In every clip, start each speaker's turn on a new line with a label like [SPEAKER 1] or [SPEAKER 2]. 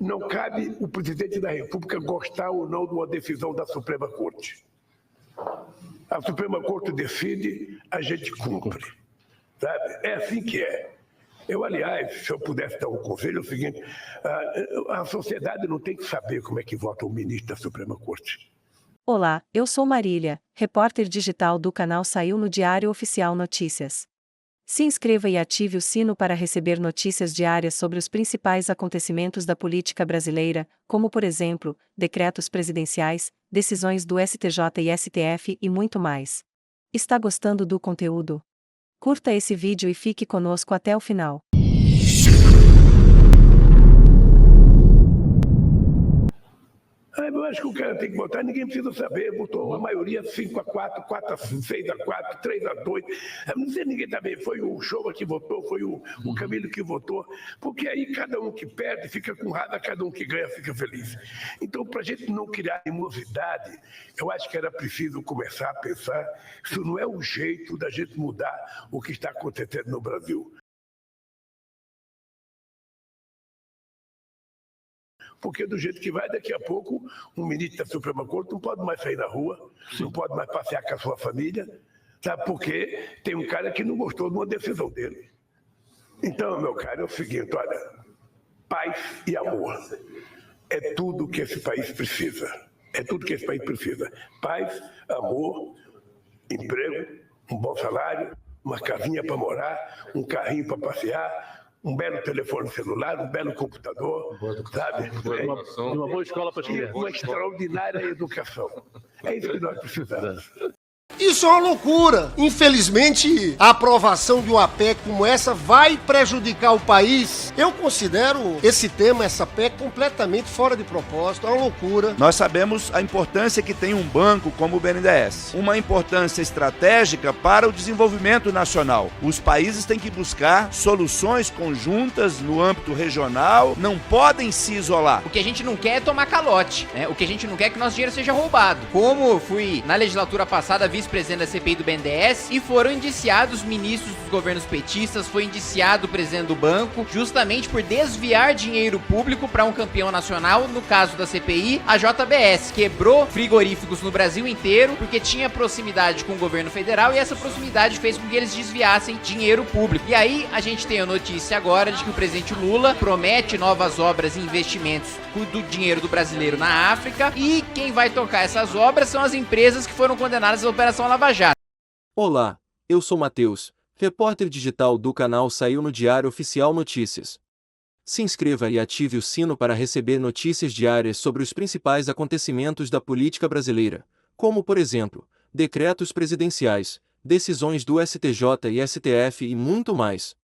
[SPEAKER 1] Não cabe o presidente da República gostar ou não de uma decisão da Suprema Corte. A Suprema Corte decide, a gente cumpre. Sabe? É assim que é. Eu, aliás, se eu pudesse dar um conselho, é o seguinte, a sociedade não tem que saber como é que vota o ministro da Suprema Corte.
[SPEAKER 2] Olá, eu sou Marília, repórter digital do canal Saiu no Diário Oficial Notícias. Se inscreva e ative o sino para receber notícias diárias sobre os principais acontecimentos da política brasileira, como por exemplo, decretos presidenciais, decisões do STJ e STF e muito mais. Está gostando do conteúdo? Curta esse vídeo e fique conosco até o final.
[SPEAKER 1] Eu acho que o cara tem que votar, ninguém precisa saber, votou a maioria 5-4, 4-6-4, 3-2, não sei ninguém também, foi o Showa que votou, foi o Camilo que votou, porque aí cada um que perde fica com raiva, cada um que ganha fica feliz. Então, para a gente não criar animosidade, eu acho que era preciso começar a pensar, isso não é o jeito da gente mudar o que está acontecendo no Brasil. Porque do jeito que vai, daqui a pouco, um ministro da Suprema Corte não pode mais sair na rua, não pode mais passear com a sua família, sabe? Porque tem um cara que não gostou de uma decisão dele. Então, meu caro, é o seguinte, olha, paz e amor é tudo que esse país precisa. É tudo que esse país precisa. Paz, amor, emprego, um bom salário, uma casinha para morar, um carrinho para passear, um belo telefone celular, um belo computador, sabe?
[SPEAKER 3] Uma boa escola para crianças.
[SPEAKER 1] Uma extraordinária educação. É isso que nós precisamos.
[SPEAKER 4] Isso é uma loucura. Infelizmente, a aprovação de uma PEC como essa vai prejudicar o país. Eu considero esse tema, essa PEC, completamente fora de propósito. É uma loucura.
[SPEAKER 5] Nós sabemos a importância que tem um banco como o BNDES. Uma importância estratégica para o desenvolvimento nacional. Os países têm que buscar soluções conjuntas no âmbito regional, não podem se isolar.
[SPEAKER 6] O que a gente não quer é tomar calote, né? O que a gente não quer é que nosso dinheiro seja roubado. Como fui na legislatura passada vice-presidente da CPI do BNDES e foram indiciados ministros dos governos petistas, foi indiciado o presidente do banco, justamente por desviar dinheiro público para um campeão nacional, no caso da CPI, a JBS. Quebrou frigoríficos no Brasil inteiro porque tinha proximidade com o governo federal e essa proximidade fez com que eles desviassem dinheiro público. E aí a gente tem a notícia agora de que o presidente Lula promete novas obras e investimentos do dinheiro do brasileiro na África e quem vai tocar essas obras são as empresas que foram condenadas à Operação Lava Jato.
[SPEAKER 7] Olá, eu sou Matheus, repórter digital do canal Saiu no Diário Oficial Notícias. Se inscreva e ative o sino para receber notícias diárias sobre os principais acontecimentos da política brasileira, como por exemplo, decretos presidenciais, decisões do STJ e STF e muito mais.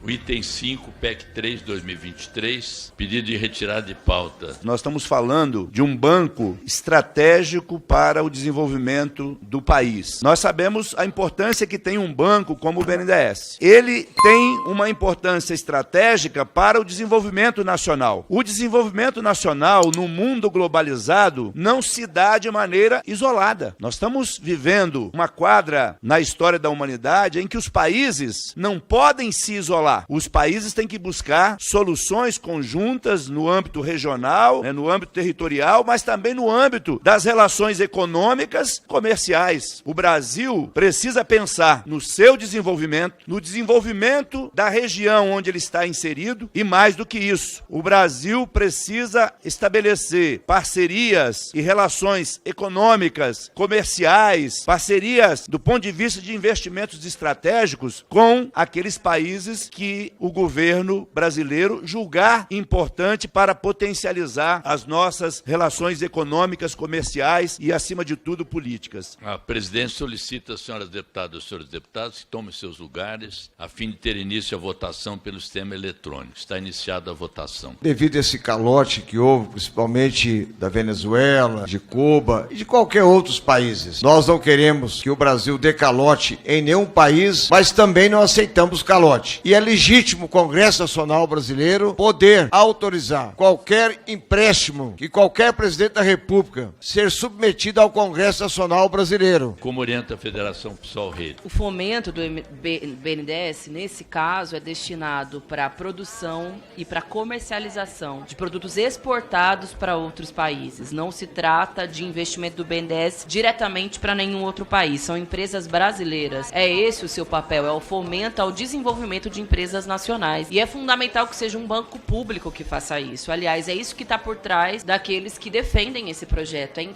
[SPEAKER 8] O item 5, PEC 3, 2023, pedido de retirada de pauta.
[SPEAKER 5] Nós estamos falando de um banco estratégico para o desenvolvimento do país. Nós sabemos a importância que tem um banco como o BNDES. Ele tem uma importância estratégica para o desenvolvimento nacional. O desenvolvimento nacional no mundo globalizado não se dá de maneira isolada. Nós estamos vivendo uma quadra na história da humanidade em que os países não podem se isolar. Os países têm que buscar soluções conjuntas no âmbito regional, no âmbito territorial, mas também no âmbito das relações econômicas e comerciais. O Brasil precisa pensar no seu desenvolvimento, no desenvolvimento da região onde ele está inserido e mais do que isso, o Brasil precisa estabelecer parcerias e relações econômicas, comerciais, parcerias do ponto de vista de investimentos estratégicos com aqueles países que o governo brasileiro julgar importante para potencializar as nossas relações econômicas, comerciais e, acima de tudo, políticas.
[SPEAKER 8] A presidência solicita, senhoras deputadas e senhores deputados, que tomem seus lugares, a fim de ter início a votação pelo sistema eletrônico. Está iniciada a votação.
[SPEAKER 9] Devido a esse calote que houve, principalmente da Venezuela, de Cuba e de qualquer outros países, nós não queremos que o Brasil dê calote em nenhum país, mas também não aceitamos calote. E é legítimo legítimo Congresso Nacional Brasileiro poder autorizar qualquer empréstimo que qualquer presidente da República ser submetido ao Congresso Nacional Brasileiro.
[SPEAKER 8] Como orienta a Federação PSOL Rede?
[SPEAKER 10] O fomento do BNDES, nesse caso, é destinado para a produção e para a comercialização de produtos exportados para outros países. Não se trata de investimento do BNDES diretamente para nenhum outro país. São empresas brasileiras. É esse o seu papel, é o fomento ao desenvolvimento de empresas nacionais. E é fundamental que seja um banco público que faça isso. Aliás, é isso que está por trás daqueles que defendem esse projeto, é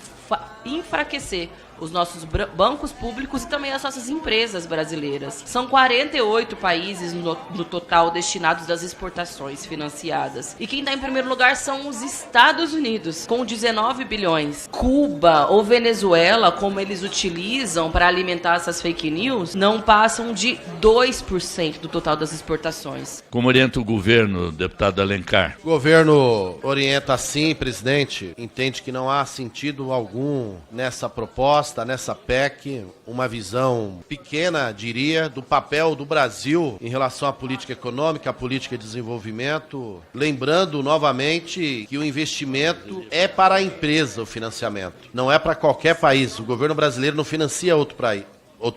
[SPEAKER 10] enfraquecer os nossos bancos públicos e também as nossas empresas brasileiras. São 48 países no total destinados das exportações financiadas. E quem está em primeiro lugar são os Estados Unidos, com 19 bilhões. Cuba ou Venezuela, como eles utilizam para alimentar essas fake news, não passam de 2% do total das exportações.
[SPEAKER 8] Como orienta o governo, deputado Alencar?
[SPEAKER 11] O governo orienta assim, presidente, entende que não há sentido algum nessa proposta, nessa PEC, uma visão pequena, diria, do papel do Brasil em relação à política econômica, à política de desenvolvimento. Lembrando novamente que o investimento é para a empresa, o financiamento. Não é para qualquer país. O governo brasileiro não financia outro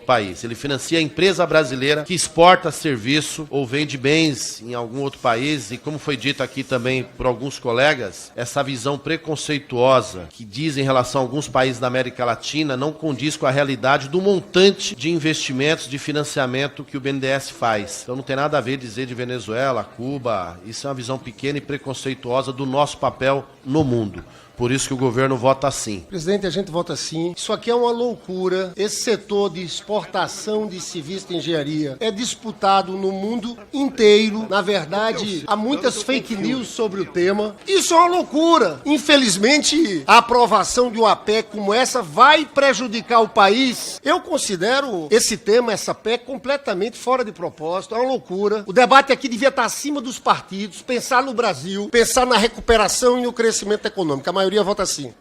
[SPEAKER 11] país. Ele financia a empresa brasileira que exporta serviço ou vende bens em algum outro país. E como foi dito aqui também por alguns colegas, essa visão preconceituosa que diz em relação a alguns países da América Latina não condiz com a realidade do montante de investimentos, de financiamento que o BNDES faz. Então não tem nada a ver dizer de Venezuela, Cuba. Isso é uma visão pequena e preconceituosa do nosso papel no mundo. Por isso que o governo vota sim.
[SPEAKER 4] Presidente, a gente vota sim. Isso aqui é uma loucura. Esse setor de exportação de civis de engenharia é disputado no mundo inteiro. Na verdade, há muitas fake news sobre o tema. Isso é uma loucura. Infelizmente, a aprovação de uma PEC como essa vai prejudicar o país. Eu considero esse tema, essa PEC, completamente fora de propósito. É uma loucura. O debate aqui devia estar acima dos partidos, pensar no Brasil, pensar na recuperação e no crescimento econômico. A maioria vota sim.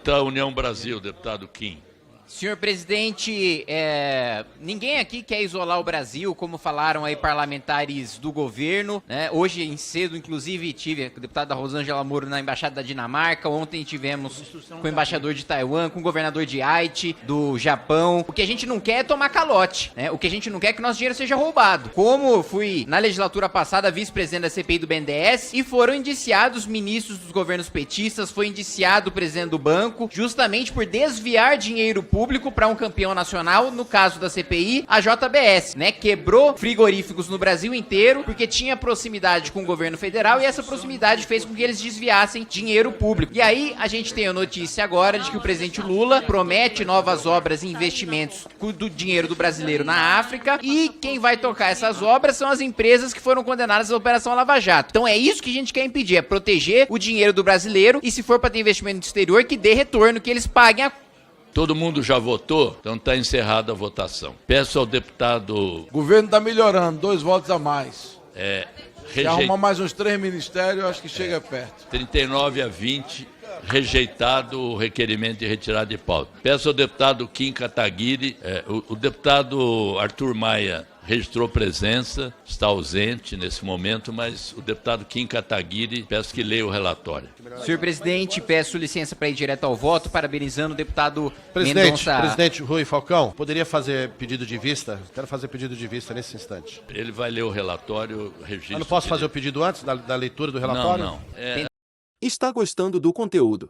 [SPEAKER 8] Da União Brasil, deputado Kim.
[SPEAKER 6] Senhor presidente, ninguém aqui quer isolar o Brasil, como falaram aí parlamentares do governo, né? Hoje, em cedo, inclusive, tive a deputada Rosângela Moro na Embaixada da Dinamarca, ontem tivemos com o embaixador de Taiwan, com o governador de Haiti, do Japão. O que a gente não quer é tomar calote, né? O que a gente não quer é que nosso dinheiro seja roubado. Como fui, na legislatura passada, vice-presidente da CPI do BNDES, e foram indiciados ministros dos governos petistas, foi indiciado o presidente do banco, justamente por desviar dinheiro público para um campeão nacional, no caso da CPI, a JBS, né? Quebrou frigoríficos no Brasil inteiro porque tinha proximidade com o governo federal e essa proximidade fez com que eles desviassem dinheiro público. E aí a gente tem a notícia agora de que o presidente Lula promete novas obras e investimentos do dinheiro do brasileiro na África e quem vai tocar essas obras são as empresas que foram condenadas à Operação Lava Jato. Então é isso que a gente quer impedir, é proteger o dinheiro do brasileiro e se for para ter investimento no exterior, que dê retorno, que eles paguem a...
[SPEAKER 8] Todo mundo já votou? Então está encerrada a votação. Peço ao deputado...
[SPEAKER 12] O governo está melhorando, 2 votos a mais. Se arrumar mais uns 3 ministérios, eu acho que chega perto.
[SPEAKER 8] 39-20, rejeitado o requerimento de retirada de pauta. Peço ao deputado Kim Kataguiri, o deputado Arthur Maia registrou presença, está ausente nesse momento, mas o deputado Kim Kataguiri, peço que leia o relatório.
[SPEAKER 6] Senhor presidente, peço licença para ir direto ao voto, parabenizando o deputado Mendonça.
[SPEAKER 11] Presidente Rui Falcão, poderia fazer pedido de vista? Quero fazer pedido de vista nesse instante.
[SPEAKER 8] Ele vai ler o relatório, registro.
[SPEAKER 11] Eu não posso fazer o pedido antes da leitura do relatório?
[SPEAKER 8] Não.
[SPEAKER 7] Está gostando do conteúdo?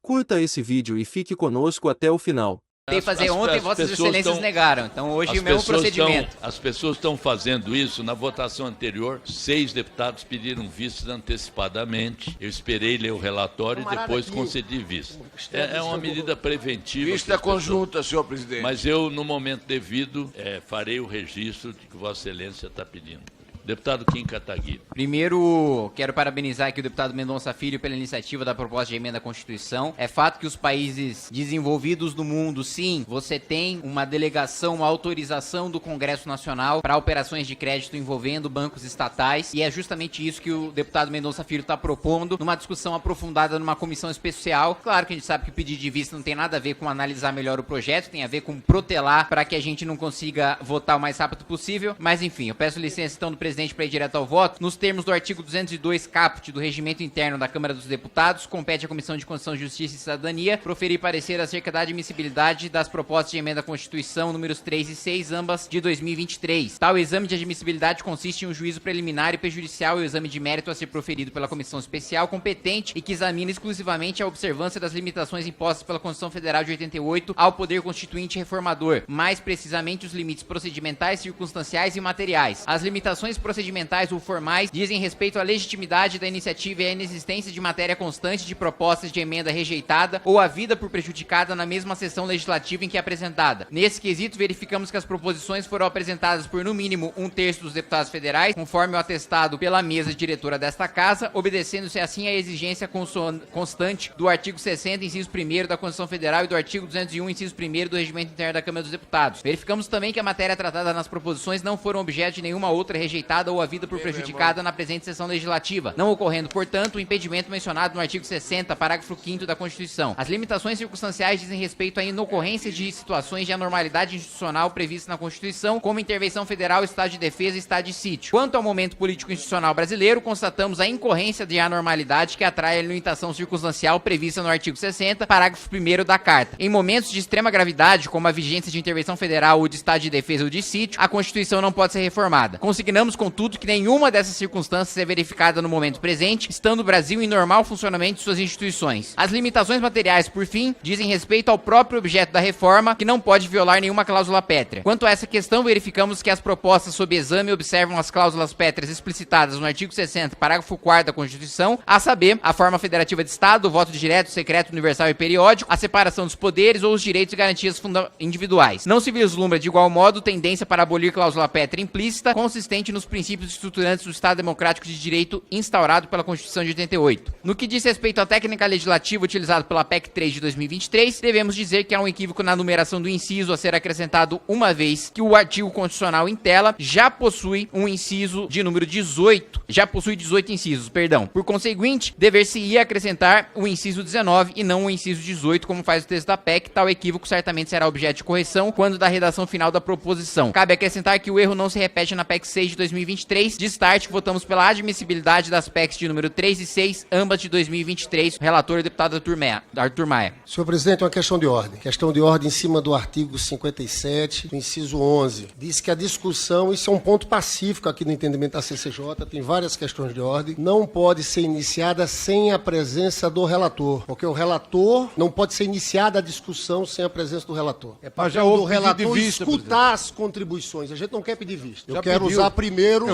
[SPEAKER 7] Curta esse vídeo e fique conosco até o final.
[SPEAKER 6] Tentei fazer ontem, Vossas Excelências negaram. Então hoje o mesmo procedimento.
[SPEAKER 8] As pessoas estão fazendo isso. Na votação anterior, 6 deputados pediram vistas antecipadamente. Eu esperei ler o relatório e depois concedi vista. É uma medida preventiva.
[SPEAKER 12] Vista conjunta, senhor presidente.
[SPEAKER 8] Mas eu, no momento devido, farei o registro de que Vossa Excelência está pedindo. Deputado Kim Kataguiri.
[SPEAKER 6] Primeiro, quero parabenizar aqui o deputado Mendonça Filho pela iniciativa da proposta de emenda à Constituição. É fato que os países desenvolvidos do mundo, sim, você tem uma delegação, uma autorização do Congresso Nacional para operações de crédito envolvendo bancos estatais. E é justamente isso que o deputado Mendonça Filho está propondo numa discussão aprofundada numa comissão especial. Claro que a gente sabe que o pedido de vista não tem nada a ver com analisar melhor o projeto, tem a ver com protelar para que a gente não consiga votar o mais rápido possível. Mas enfim, eu peço licença então do presidente presidente para ir direto ao voto, nos termos do artigo 202 caput do Regimento Interno da Câmara dos Deputados, compete à Comissão de Constituição, Justiça e Cidadania proferir parecer acerca da admissibilidade das propostas de emenda à Constituição números 3 e 6, ambas de 2023. Tal exame de admissibilidade consiste em um juízo preliminar e prejudicial e o exame de mérito a ser proferido pela Comissão Especial competente e que examina exclusivamente a observância das limitações impostas pela Constituição Federal de 88 ao Poder Constituinte Reformador, mais precisamente os limites procedimentais, circunstanciais e materiais. As limitações procedimentais ou formais dizem respeito à legitimidade da iniciativa e à inexistência de matéria constante de propostas de emenda rejeitada ou havida por prejudicada na mesma sessão legislativa em que é apresentada. Nesse quesito, verificamos que as proposições foram apresentadas por no mínimo 1/3 dos deputados federais, conforme o atestado pela mesa diretora desta casa, obedecendo-se assim à exigência constante do artigo 60, inciso 1º da Constituição Federal e do artigo 201, inciso 1º do Regimento Interno da Câmara dos Deputados. Verificamos também que a matéria tratada nas proposições não foram objeto de nenhuma outra rejeitada ou havida por prejudicada na presente sessão legislativa, não ocorrendo, portanto, o impedimento mencionado no artigo 60, parágrafo 5º da Constituição. As limitações circunstanciais dizem respeito à inocorrência de situações de anormalidade institucional previstas na Constituição, como intervenção federal, estado de defesa e estado de sítio. Quanto ao momento político institucional brasileiro, constatamos a incorrência de anormalidade que atrai a limitação circunstancial prevista no artigo 60, parágrafo 1º da Carta. Em momentos de extrema gravidade, como a vigência de intervenção federal ou de estado de defesa ou de sítio, a Constituição não pode ser reformada. Consignamos, contudo, que nenhuma dessas circunstâncias é verificada no momento presente, estando o Brasil em normal funcionamento de suas instituições. As limitações materiais, por fim, dizem respeito ao próprio objeto da reforma, que não pode violar nenhuma cláusula pétrea. Quanto a essa questão, verificamos que as propostas sob exame observam as cláusulas pétreas explicitadas no artigo 60, parágrafo 4º da Constituição, a saber, a forma federativa de Estado, o voto direto, secreto, universal e periódico, a separação dos poderes ou os direitos e garantias individuais. Não se vislumbra, de igual modo, tendência para abolir cláusula pétrea implícita, consistente nos princípios estruturantes do Estado Democrático de Direito instaurado pela Constituição de 88. No que diz respeito à técnica legislativa utilizada pela PEC 3 de 2023, devemos dizer que há um equívoco na numeração do inciso a ser acrescentado, uma vez que o artigo constitucional em tela já possui um inciso de número 18, já possui 18 incisos, perdão. Por conseguinte, dever-se-ia acrescentar o inciso 19 e não o inciso 18, como faz o texto da PEC. Tal equívoco certamente será objeto de correção quando da redação final da proposição. Cabe acrescentar que o erro não se repete na PEC 6 de 2023. De start, votamos pela admissibilidade das PECs de número 3 e 6, ambas de 2023. Relator, o deputado Arthur Maia.
[SPEAKER 4] Senhor presidente, uma questão de ordem. Questão de ordem em cima do artigo 57, do inciso 11. Diz que a discussão, isso é um ponto pacífico aqui no entendimento da CCJ, tem várias questões de ordem, não pode ser iniciada sem a presença do relator, porque o relator não pode ser iniciada a discussão sem a presença do relator. É para o relator escutar as contribuições. A gente não quer pedir vista. Eu quero usar primeiro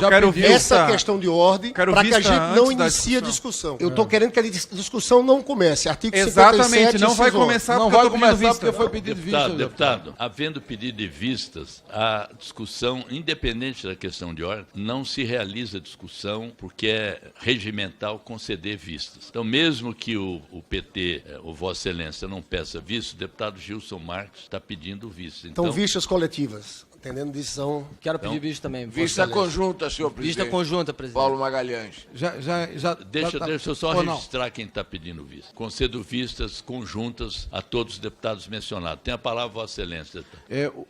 [SPEAKER 4] essa questão de ordem para que a gente não inicie a discussão. Eu estou querendo que a discussão não comece. Artigo 57.
[SPEAKER 13] Exatamente, não vai começar
[SPEAKER 12] porque foi pedido de vista.
[SPEAKER 8] Deputado, havendo pedido de vistas, a discussão, independente da questão de ordem, não se realiza discussão porque é regimental conceder vistas. Então, mesmo que o PT, o Vossa Excelência, não peça vistas, o deputado Gilson Marques está pedindo vistas.
[SPEAKER 4] Então, vistas coletivas. Entendendo decisão.
[SPEAKER 13] Quero pedir vista também.
[SPEAKER 12] Vista conjunta, senhor presidente.
[SPEAKER 13] Vista conjunta, presidente.
[SPEAKER 12] Paulo Magalhães.
[SPEAKER 8] Deixa eu só registrar quem está pedindo vista. Concedo vistas conjuntas a todos os deputados mencionados. Tem a palavra, Vossa Excelência.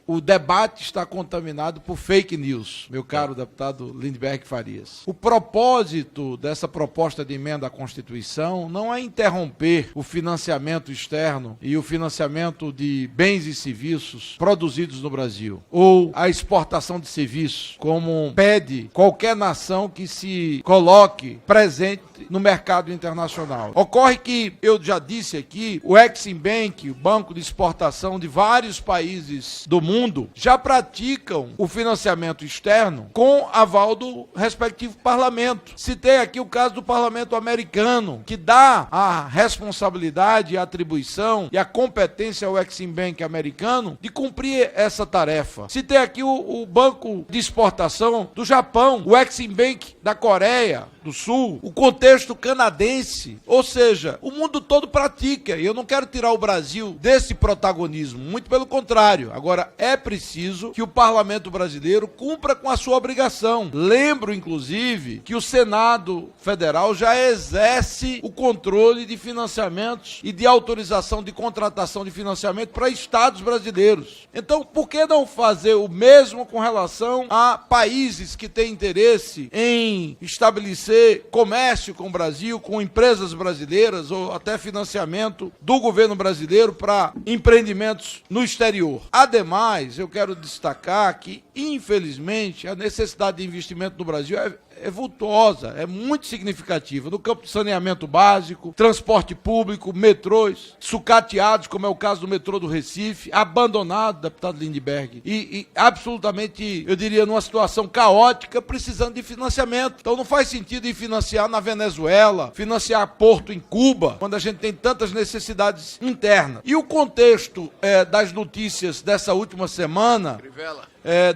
[SPEAKER 12] O debate está contaminado por fake news, meu caro deputado Lindbergh Farias. O propósito dessa proposta de emenda à Constituição não é interromper o financiamento externo e o financiamento de bens e serviços produzidos no Brasil, ou a exportação de serviços, como pede qualquer nação que se coloque presente no mercado internacional. Ocorre que, eu já disse aqui, o Exim Bank, o banco de exportação de vários países do mundo, já praticam o financiamento externo com aval do respectivo parlamento. Citei aqui o caso do parlamento americano, que dá a responsabilidade, a atribuição e a competência ao Exim Bank americano de cumprir essa tarefa. Citei aqui o banco de exportação do Japão, o Exim Bank da Coreia do Sul, o contexto canadense, ou seja, o mundo todo pratica, e eu não quero tirar o Brasil desse protagonismo, muito pelo contrário. Agora, é preciso que o parlamento brasileiro cumpra com a sua obrigação. Lembro, inclusive, que o Senado Federal já exerce o controle de financiamentos e de autorização de contratação de financiamento para estados brasileiros. Então, por que não fazer o mesmo com relação a países que têm interesse em estabelecer comércio com o Brasil, com empresas brasileiras ou até financiamento do governo brasileiro para empreendimentos no exterior. Ademais, eu quero destacar que, infelizmente, a necessidade de investimento no Brasil é vultuosa, é muito significativa. No campo de saneamento básico, transporte público, metrôs, sucateados, como é o caso do metrô do Recife, abandonado, deputado Lindbergh, e absolutamente, eu diria, numa situação caótica, precisando de financiamento. Então não faz sentido ir financiar na Venezuela, financiar porto em Cuba, quando a gente tem tantas necessidades internas. E o contexto das notícias dessa última semana,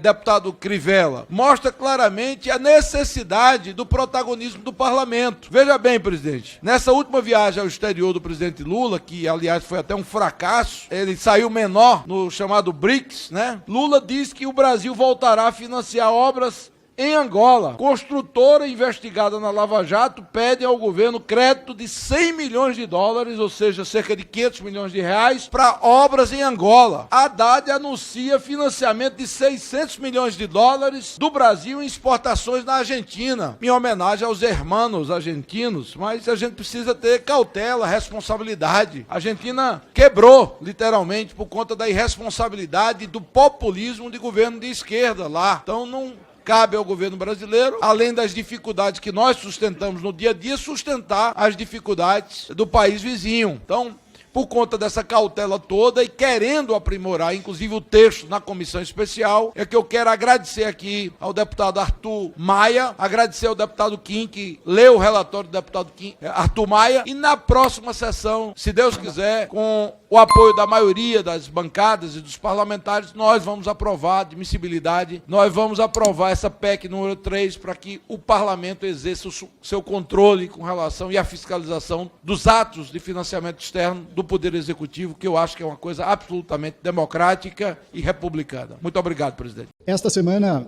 [SPEAKER 12] deputado Crivella, mostra claramente a necessidade do protagonismo do parlamento. Veja bem, presidente, nessa última viagem ao exterior do presidente Lula, que aliás foi até um fracasso, ele saiu menor no chamado BRICS, né? Lula disse que o Brasil voltará a financiar obras em Angola. Construtora investigada na Lava Jato pede ao governo crédito de 100 milhões de dólares, ou seja, cerca de 500 milhões de reais, para obras em Angola. Haddad anuncia financiamento de 600 milhões de dólares do Brasil em exportações na Argentina, em homenagem aos hermanos argentinos, mas a gente precisa ter cautela, responsabilidade. A Argentina quebrou, literalmente, por conta da irresponsabilidade e do populismo de governo de esquerda lá. Então não cabe ao governo brasileiro, além das dificuldades que nós sustentamos no dia a dia, sustentar as dificuldades do país vizinho. Então, por conta dessa cautela toda e querendo aprimorar, inclusive, o texto na comissão especial, é que eu quero agradecer aqui ao deputado Arthur Maia, agradecer ao deputado Kim, que leu o relatório do deputado Kim, Arthur Maia, e na próxima sessão, se Deus quiser, com o apoio da maioria das bancadas e dos parlamentares, nós vamos aprovar a admissibilidade, nós vamos aprovar essa PEC número 3 para que o parlamento exerça o seu controle com relação e a fiscalização dos atos de financiamento externo do Poder Executivo, que eu acho que é uma coisa absolutamente democrática e republicana. Muito obrigado, presidente.
[SPEAKER 14] Esta semana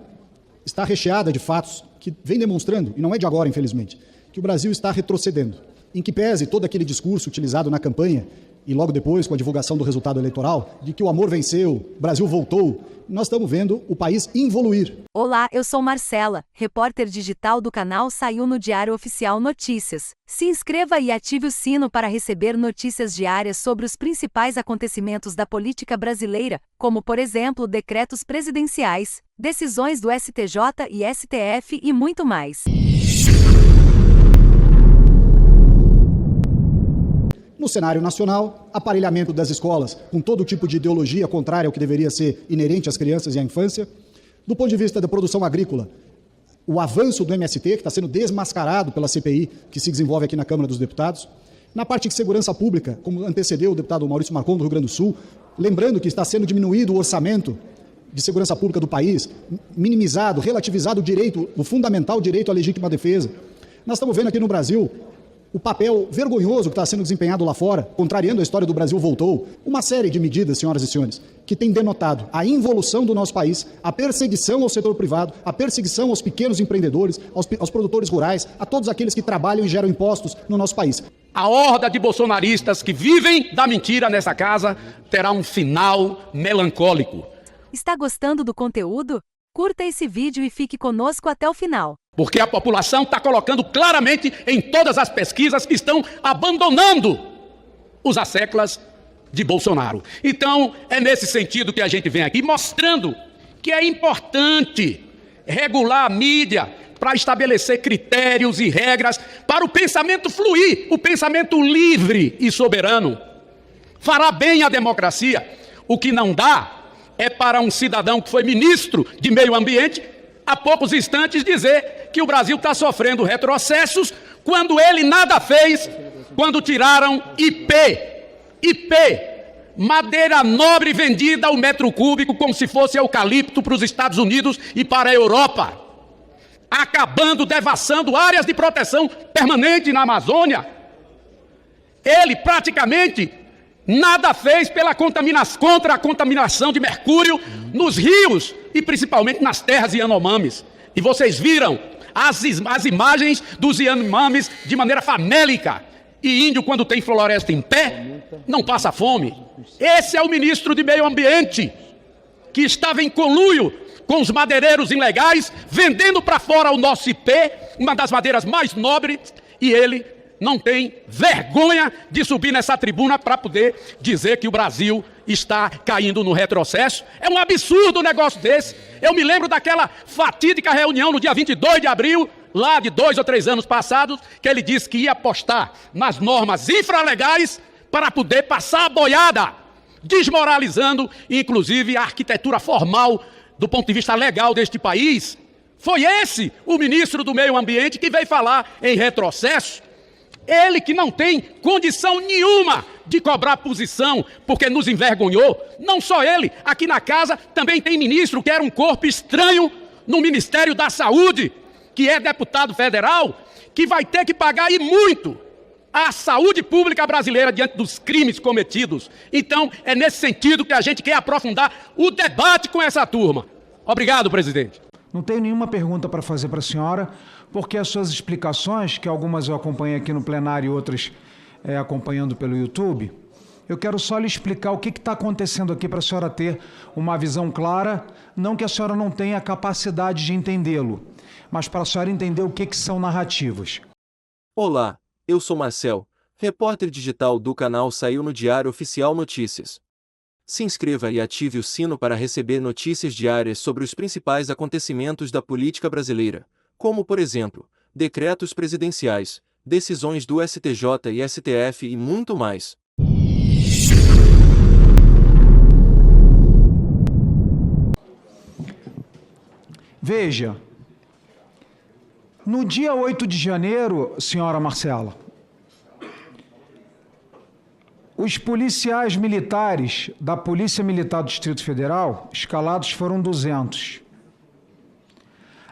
[SPEAKER 14] está recheada de fatos que vem demonstrando, e não é de agora, infelizmente, que o Brasil está retrocedendo. Em que pese todo aquele discurso utilizado na campanha e logo depois com a divulgação do resultado eleitoral, de que o amor venceu, o Brasil voltou, nós estamos vendo o país involuir.
[SPEAKER 2] Olá, eu sou Marcela, repórter digital do canal Saiu no Diário Oficial Notícias. Se inscreva e ative o sino para receber notícias diárias sobre os principais acontecimentos da política brasileira, como, por exemplo, decretos presidenciais, decisões do STJ e STF e muito mais.
[SPEAKER 14] No cenário nacional, aparelhamento das escolas com todo tipo de ideologia contrária ao que deveria ser inerente às crianças e à infância. Do ponto de vista da produção agrícola, o avanço do MST, que está sendo desmascarado pela CPI, que se desenvolve aqui na Câmara dos Deputados. Na parte de segurança pública, como antecedeu o deputado Maurício Marcon, do Rio Grande do Sul, lembrando que está sendo diminuído o orçamento de segurança pública do país, minimizado, relativizado o direito, o fundamental direito à legítima defesa. Nós estamos vendo aqui no Brasil o papel vergonhoso que está sendo desempenhado lá fora, contrariando a história do Brasil voltou. Uma série de medidas, senhoras e senhores, que tem denotado a involução do nosso país, a perseguição ao setor privado, a perseguição aos pequenos empreendedores, aos produtores rurais, a todos aqueles que trabalham e geram impostos no nosso país.
[SPEAKER 15] A horda de bolsonaristas que vivem da mentira nessa casa terá um final melancólico.
[SPEAKER 2] Está gostando do conteúdo? Curta esse vídeo e fique conosco até o final.
[SPEAKER 15] Porque a população está colocando claramente em todas as pesquisas que estão abandonando os asseclas de Bolsonaro. Então, é nesse sentido que a gente vem aqui mostrando que é importante regular a mídia para estabelecer critérios e regras para o pensamento fluir, o pensamento livre e soberano. Fará bem à democracia. O que não dá é para um cidadão que foi ministro de Meio Ambiente, há poucos instantes, dizer que o Brasil está sofrendo retrocessos quando ele nada fez, quando tiraram IP, madeira nobre vendida ao metro cúbico como se fosse eucalipto para os Estados Unidos e para a Europa, acabando, devassando áreas de proteção permanente na Amazônia. Ele praticamente nada fez contra a contaminação de mercúrio nos rios e principalmente nas terras Yanomamis. E vocês viram as imagens dos Yanomamis de maneira famélica. E índio, quando tem floresta em pé, não passa fome. Esse é o ministro de Meio Ambiente. que estava em conluio com os madeireiros ilegais, vendendo para fora o nosso IP, uma das madeiras mais nobres, e ele não tem vergonha de subir nessa tribuna para poder dizer que o Brasil está caindo no retrocesso. É um absurdo um negócio desse. Eu me lembro daquela fatídica reunião no dia 22 de abril, lá de 2 ou 3 anos passados, que ele disse que ia apostar nas normas infralegais para poder passar a boiada, desmoralizando, inclusive, a arquitetura formal do ponto de vista legal deste país. Foi esse o ministro do Meio Ambiente que veio falar em retrocesso. Ele que não tem condição nenhuma de cobrar posição, porque nos envergonhou. Não só ele, aqui na casa também tem ministro que era um corpo estranho no Ministério da Saúde, que é deputado federal, que vai ter que pagar e muito a saúde pública brasileira diante dos crimes cometidos. Então, é nesse sentido que a gente quer aprofundar o debate com essa turma. Obrigado, presidente.
[SPEAKER 16] Não tenho nenhuma pergunta para fazer para a senhora, porque as suas explicações, que algumas eu acompanhei aqui no plenário e outras acompanhando pelo YouTube, eu quero só lhe explicar o que está acontecendo aqui para a senhora ter uma visão clara, não que a senhora não tenha a capacidade de entendê-lo, mas para a senhora entender o que são narrativas.
[SPEAKER 7] Olá, eu sou Marcel, repórter digital do canal Saiu no Diário Oficial Notícias. Se inscreva e ative o sino para receber notícias diárias sobre os principais acontecimentos da política brasileira, como, por exemplo, decretos presidenciais, decisões do STJ e STF e muito mais.
[SPEAKER 16] Veja, no dia 8 de janeiro, senhora Marcela, os policiais militares da Polícia Militar do Distrito Federal, escalados foram 200.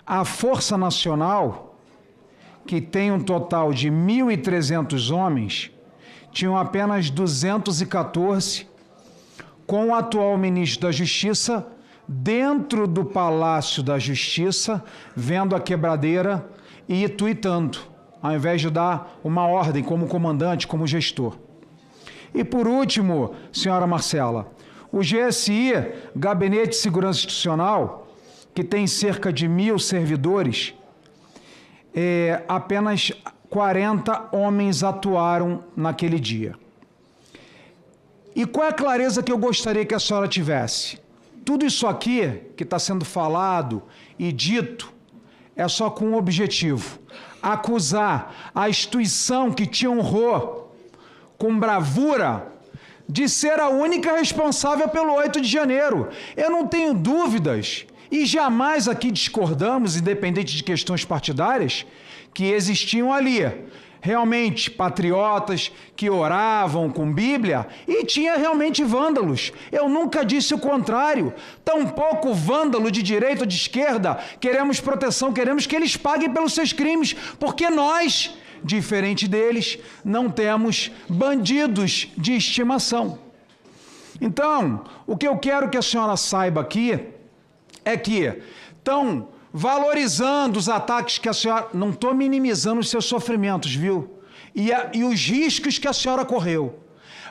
[SPEAKER 16] A Força Nacional, que tem um total de 1.300 homens, tinham apenas 214, com o atual ministro da Justiça dentro do Palácio da Justiça, vendo a quebradeira e tuitando, ao invés de dar uma ordem como comandante, como gestor. E por último, senhora Marcela, o GSI, Gabinete de Segurança Institucional, que tem cerca de 1.000 servidores, apenas 40 homens atuaram naquele dia. E qual é a clareza que eu gostaria que a senhora tivesse? Tudo isso aqui que está sendo falado e dito é só com um objetivo: acusar a instituição que te honrou com bravura de ser a única responsável pelo 8 de janeiro. Eu não tenho dúvidas, e jamais aqui discordamos, independente de questões partidárias, que existiam ali realmente patriotas que oravam com Bíblia e tinha realmente vândalos. Eu nunca disse o contrário. Tampouco vândalo de direita ou de esquerda. Queremos proteção, queremos que eles paguem pelos seus crimes, porque nós, diferente deles, não temos bandidos de estimação. Então, o que eu quero que a senhora saiba aqui é que estão valorizando os ataques que a senhora... Não estou minimizando os seus sofrimentos, viu? E os riscos que a senhora correu.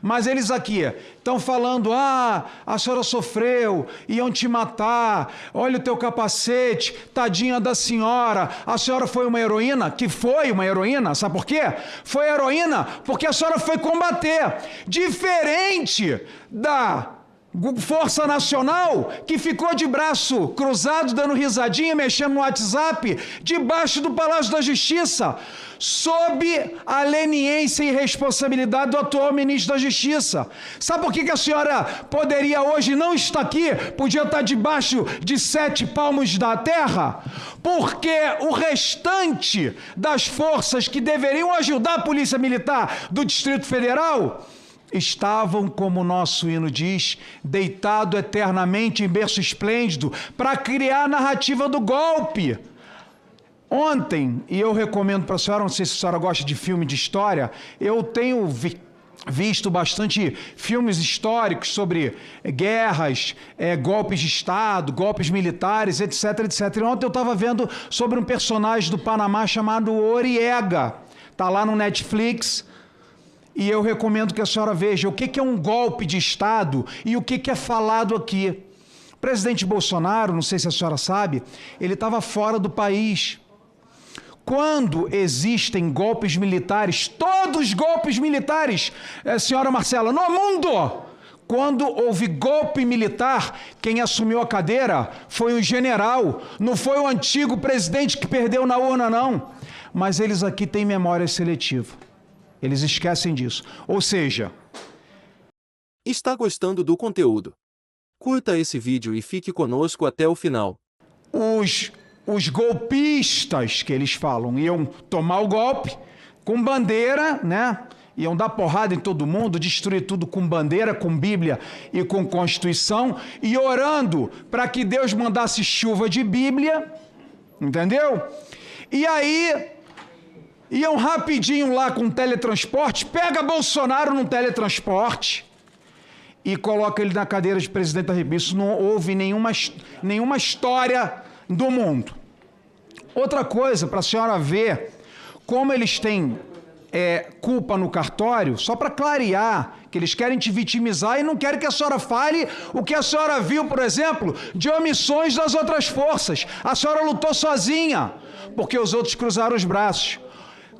[SPEAKER 16] Mas eles aqui estão falando: a senhora sofreu, iam te matar, olha o teu capacete, tadinha da senhora, a senhora foi uma heroína, que foi uma heroína, sabe por quê? Foi heroína porque a senhora foi combater, diferente da Força Nacional, que ficou de braço cruzado, dando risadinha, mexendo no WhatsApp, debaixo do Palácio da Justiça, sob a leniência e responsabilidade do atual ministro da Justiça. Sabe por que a senhora poderia hoje não estar aqui, podia estar debaixo de 7 palmos da terra? Porque o restante das forças que deveriam ajudar a Polícia Militar do Distrito Federal estavam, como o nosso hino diz, deitado eternamente em berço esplêndido para criar a narrativa do golpe. Ontem, e eu recomendo para a senhora, não sei se a senhora gosta de filme de história, eu tenho visto bastante filmes históricos sobre guerras, golpes de Estado, golpes militares, etc, etc. E ontem eu estava vendo sobre um personagem do Panamá chamado Oriega. Está lá no Netflix. E eu recomendo que a senhora veja o que é um golpe de Estado e o que é falado aqui. O presidente Bolsonaro, não sei se a senhora sabe, ele estava fora do país. Quando existem golpes militares, todos os golpes militares, senhora Marcela, no mundo, quando houve golpe militar, quem assumiu a cadeira foi o general, não foi o antigo presidente que perdeu na urna, não. Mas eles aqui têm memória seletiva. Eles esquecem disso. Ou seja...
[SPEAKER 7] Está gostando do conteúdo? Curta esse vídeo e fique conosco até o final.
[SPEAKER 16] Os golpistas, que eles falam, iam tomar o golpe com bandeira, né? Iam dar porrada em todo mundo, destruir tudo com bandeira, com Bíblia e com Constituição, e orando para que Deus mandasse chuva de Bíblia, entendeu? E aí, iam rapidinho lá com teletransporte, pega Bolsonaro num teletransporte e coloca ele na cadeira de presidente da República. Isso não houve nenhuma história do mundo. Outra coisa, para a senhora ver como eles têm culpa no cartório, só para clarear, que eles querem te vitimizar e não querem que a senhora fale o que a senhora viu, por exemplo, de omissões das outras forças. A senhora lutou sozinha, porque os outros cruzaram os braços.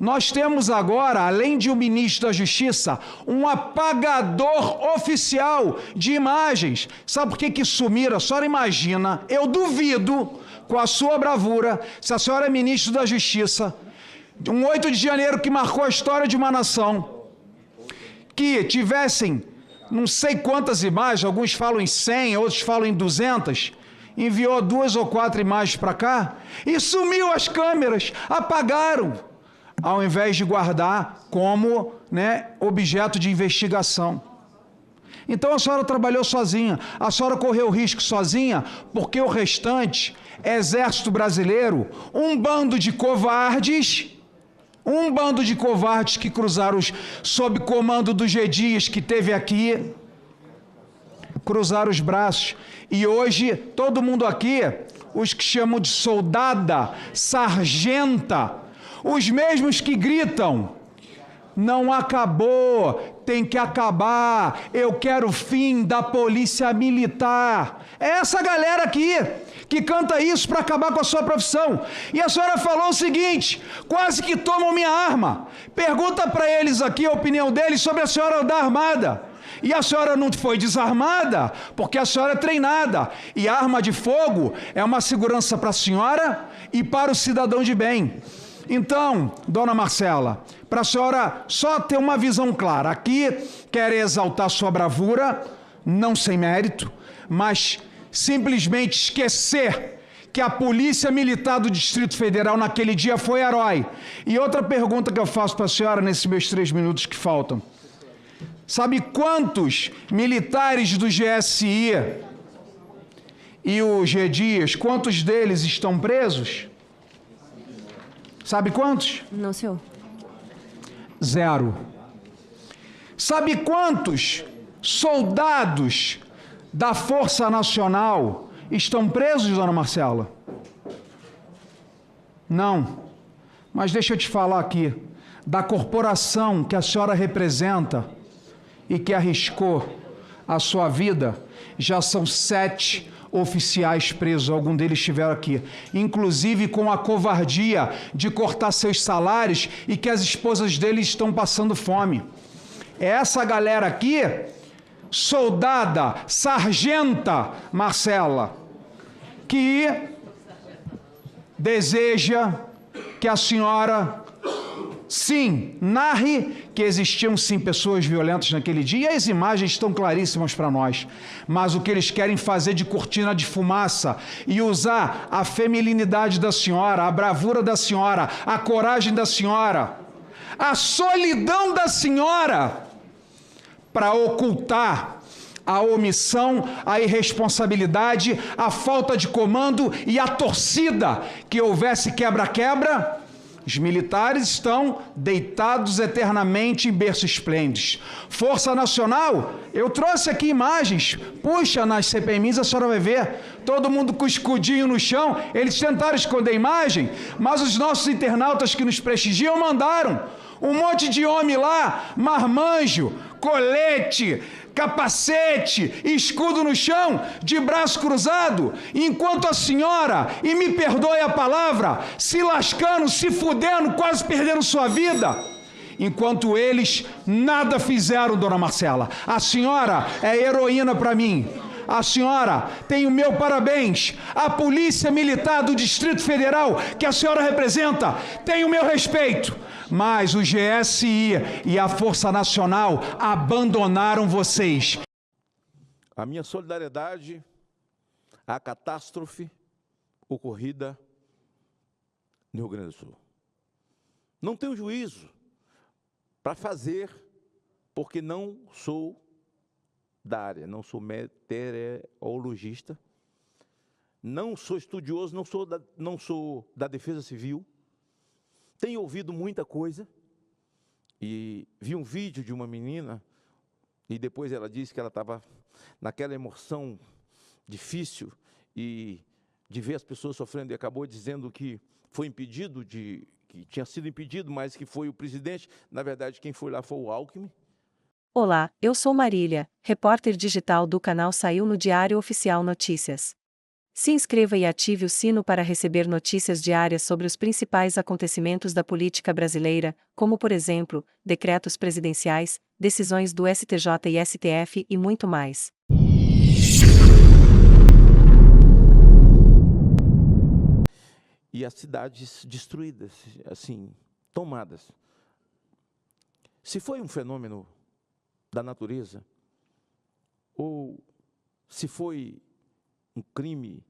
[SPEAKER 16] Nós temos agora, além de um ministro da Justiça, um apagador oficial de imagens. Sabe por que sumiram? A senhora imagina, eu duvido, com a sua bravura, se a senhora é ministro da Justiça, um 8 de janeiro que marcou a história de uma nação, que tivessem não sei quantas imagens, alguns falam em 100, outros falam em 200, enviou 2 ou 4 imagens para cá e sumiu as câmeras, apagaram, ao invés de guardar como, né, objeto de investigação. Então a senhora trabalhou sozinha, a senhora correu risco sozinha, porque o restante, Exército Brasileiro, um bando de covardes que cruzaram sob comando do G. Dias, que teve aqui, cruzaram os braços. E hoje, todo mundo aqui, os que chamam de soldada, sargenta, os mesmos que gritam, não acabou, tem que acabar, eu quero o fim da polícia militar. É essa galera aqui que canta isso para acabar com a sua profissão. E a senhora falou o seguinte, quase que tomam minha arma. Pergunta para eles aqui a opinião deles sobre a senhora andar armada. E a senhora não foi desarmada porque a senhora é treinada. E a arma de fogo é uma segurança para a senhora e para o cidadão de bem. Então, dona Marcela, para a senhora só ter uma visão clara, aqui quer exaltar sua bravura, não sem mérito, mas simplesmente esquecer que a Polícia Militar do Distrito Federal naquele dia foi herói. E outra pergunta que eu faço para a senhora nesses meus 3 minutos que faltam. Sabe quantos militares do GSI e o G. Dias, quantos deles estão presos? Sabe quantos?
[SPEAKER 17] Não, senhor.
[SPEAKER 16] 0. Sabe quantos soldados da Força Nacional estão presos, dona Marcela? Não. Mas deixa eu te falar aqui, da corporação que a senhora representa e que arriscou a sua vida, já são 7 oficiais presos, algum deles estiveram aqui, inclusive com a covardia de cortar seus salários e que as esposas deles estão passando fome. É essa galera aqui, soldada, sargenta Marcela, que deseja que a senhora, sim, narre que existiam sim pessoas violentas naquele dia, e as imagens estão claríssimas para nós, mas o que eles querem fazer de cortina de fumaça e usar a feminilidade da senhora, a bravura da senhora, a coragem da senhora, a solidão da senhora, para ocultar a omissão, a irresponsabilidade, a falta de comando e a torcida que houvesse quebra-quebra. Os militares estão deitados eternamente em berços esplêndidos. Força Nacional, eu trouxe aqui imagens, puxa nas CPMIs, a senhora vai ver, todo mundo com o escudinho no chão, eles tentaram esconder a imagem, mas os nossos internautas que nos prestigiam mandaram um monte de homem lá, marmanjo, colete, capacete, escudo no chão, de braço cruzado, enquanto a senhora, e me perdoe a palavra, se lascando, se fudendo, quase perdendo sua vida. Enquanto eles nada fizeram, dona Marcela. A senhora é heroína para mim. A senhora tem o meu parabéns. A Polícia Militar do Distrito Federal, que a senhora representa, tem o meu respeito. Mas o GSI e a Força Nacional abandonaram vocês.
[SPEAKER 17] A minha solidariedade à catástrofe ocorrida no Rio Grande do Sul. Não tenho juízo para fazer, porque não sou da área, não sou meteorologista, não sou estudioso, não sou da Defesa Civil. Tenho ouvido muita coisa e vi um vídeo de uma menina e depois ela disse que ela estava naquela emoção difícil e de ver as pessoas sofrendo e acabou dizendo que foi impedido que tinha sido impedido, mas que foi o presidente. Na verdade, quem foi lá foi o Alckmin.
[SPEAKER 2] Olá, eu sou Marília, repórter digital do canal Saiu no Diário Oficial Notícias. Se inscreva e ative o sino para receber notícias diárias sobre os principais acontecimentos da política brasileira, como por exemplo, decretos presidenciais, decisões do STJ e STF e muito mais.
[SPEAKER 17] E as cidades destruídas, assim, tomadas. Se foi um fenômeno da natureza, ou se foi um crime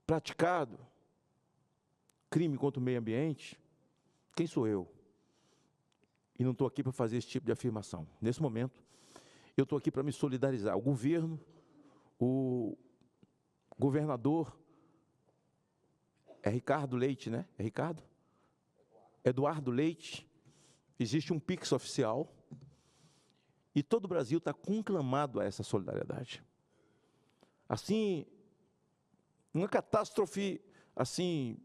[SPEAKER 17] praticado, crime contra o meio ambiente, quem sou eu? E não estou aqui para fazer esse tipo de afirmação. Nesse momento, eu estou aqui para me solidarizar. O governo, o governador, é Ricardo Leite, né? É Ricardo? Eduardo Leite, existe um Pix oficial, e todo o Brasil está conclamado a essa solidariedade. Assim, uma catástrofe, assim,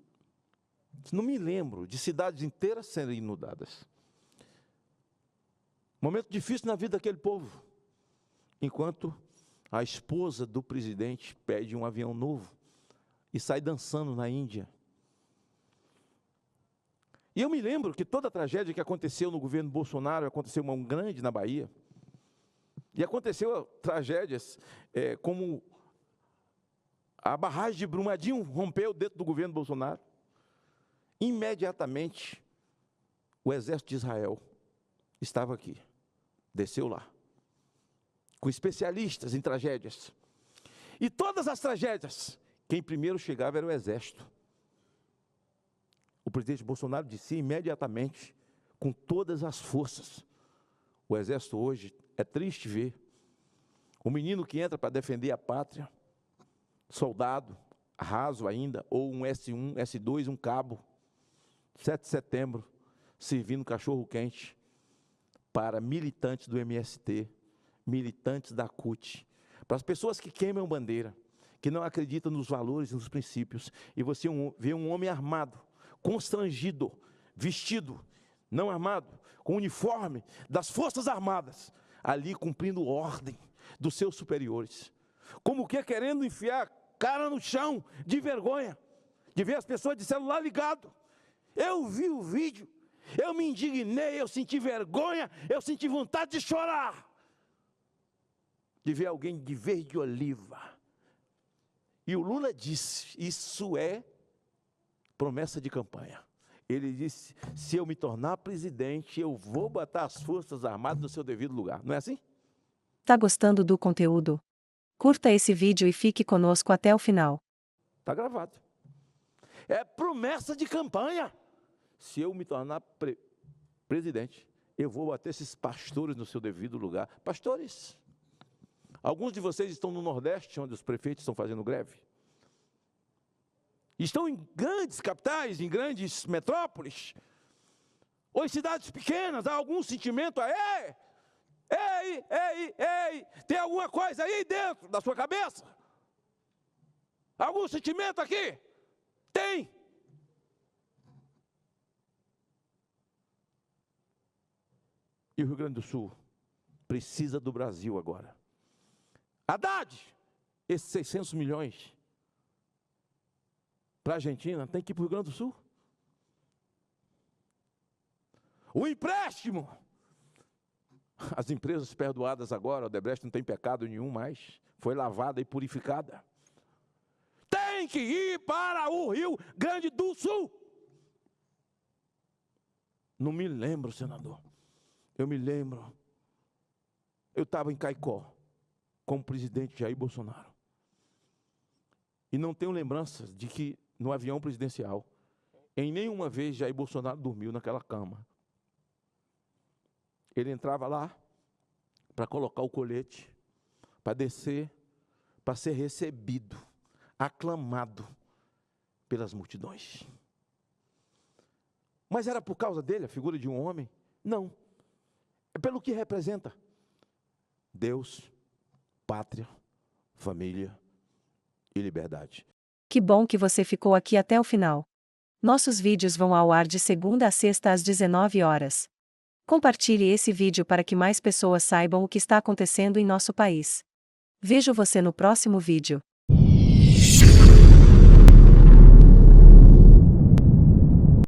[SPEAKER 17] não me lembro de cidades inteiras sendo inundadas. Momento difícil na vida daquele povo, enquanto a esposa do presidente pede um avião novo e sai dançando na Índia. E eu me lembro que toda a tragédia que aconteceu no governo Bolsonaro, aconteceu uma grande na Bahia, e aconteceu tragédias como a barragem de Brumadinho rompeu dentro do governo Bolsonaro. Imediatamente, o exército de Israel estava aqui, desceu lá, com especialistas em tragédias. E todas as tragédias, quem primeiro chegava era o exército. O presidente Bolsonaro disse imediatamente, com todas as forças. O exército hoje, é triste ver, o menino que entra para defender a pátria, soldado, raso ainda, ou um S1, S2, um cabo, 7 de setembro, servindo cachorro-quente para militantes do MST, militantes da CUT, para as pessoas que queimam bandeira, que não acreditam nos valores e nos princípios, e você vê um homem armado, constrangido, vestido, não armado, com uniforme das Forças Armadas, ali cumprindo ordem dos seus superiores, como que querendo enfiar a cara no chão, de vergonha, de ver as pessoas de celular ligado. Eu vi o vídeo, eu me indignei, eu senti vergonha, eu senti vontade de chorar, de ver alguém de verde oliva. E o Lula disse, isso é promessa de campanha. Ele disse, se eu me tornar presidente, eu vou botar as Forças Armadas no seu devido lugar. Não é assim?
[SPEAKER 2] Tá gostando do conteúdo? Curta esse vídeo e fique conosco até o final.
[SPEAKER 17] Está gravado. É promessa de campanha. Se eu me tornar presidente, eu vou botar esses pastores no seu devido lugar. Pastores, alguns de vocês estão no Nordeste, onde os prefeitos estão fazendo greve. Estão em grandes capitais, em grandes metrópoles, ou em cidades pequenas, há algum sentimento, ei, tem alguma coisa aí dentro da sua cabeça? Algum sentimento aqui? Tem. E o Rio Grande do Sul precisa do Brasil agora. Haddad, esses 600 milhões para a Argentina tem que ir para o Rio Grande do Sul. O empréstimo. As empresas perdoadas agora, a Odebrecht não tem pecado nenhum mais, foi lavada e purificada. Tem que ir para o Rio Grande do Sul. Não me lembro, senador. Eu me lembro. Eu estava em Caicó com o presidente Jair Bolsonaro. E não tenho lembranças de que no avião presidencial, em nenhuma vez Jair Bolsonaro dormiu naquela cama. Ele entrava lá para colocar o colete, para descer, para ser recebido, aclamado pelas multidões. Mas era por causa dele, a figura de um homem? Não. É pelo que representa Deus, pátria, família e liberdade.
[SPEAKER 2] Que bom que você ficou aqui até o final. Nossos vídeos vão ao ar de segunda a sexta às 19 horas. Compartilhe esse vídeo para que mais pessoas saibam o que está acontecendo em nosso país. Vejo você no próximo vídeo.